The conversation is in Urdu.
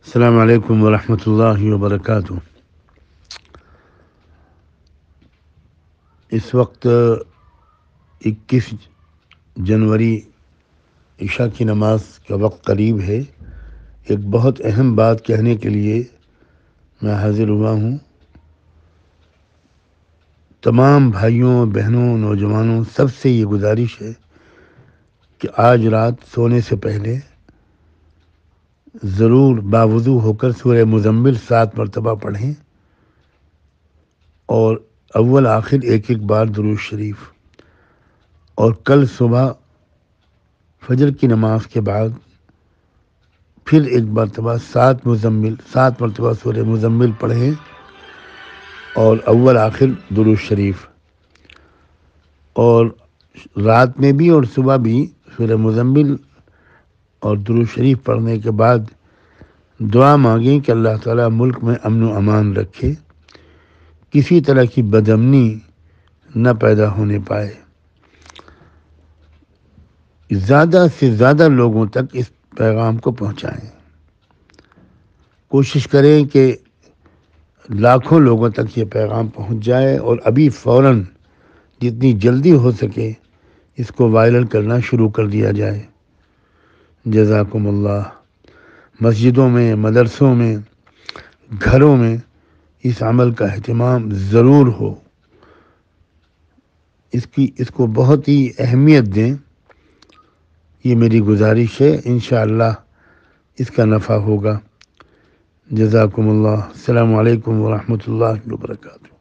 السلام علیکم ورحمۃ اللہ وبرکاتہ۔ اس وقت 21 جنوری عشاء کی نماز کا وقت قریب ہے۔ ایک بہت اہم بات کہنے کے لیے میں حاضر ہوا ہوں۔ تمام بھائیوں بہنوں نوجوانوں سب سے یہ گزارش ہے کہ آج رات سونے سے پہلے ضرور باوضو ہو کر سورہ مزمل 7 مرتبہ پڑھیں اور اول آخر ایک بار درود شریف، اور کل صبح فجر کی نماز کے بعد پھر ایک مرتبہ 7 مرتبہ سورہ مزمل پڑھیں اور اول آخر درود شریف، اور رات میں بھی اور صبح بھی سورہ مزمل اور درود شریف پڑھنے کے بعد دعا مانگیں کہ اللہ تعالیٰ ملک میں امن و امان رکھے، کسی طرح کی بدامنی نہ پیدا ہونے پائے، زیادہ سے زیادہ لوگوں تک اس پیغام کو پہنچائیں۔ کوشش کریں کہ لاکھوں لوگوں تک یہ پیغام پہنچ جائے، اور ابھی فوراً جتنی جلدی ہو سکے اس کو وائرل کرنا شروع کر دیا جائے۔ جزاکم اللہ۔ مسجدوں میں، مدرسوں میں، گھروں میں اس عمل کا اہتمام ضرور ہو، اس کو بہت ہی اہمیت دیں، یہ میری گزارش ہے۔ انشاءاللہ اس کا نفع ہوگا۔ جزاکم اللہ۔ السلام علیکم ورحمۃ اللہ وبرکاتہ۔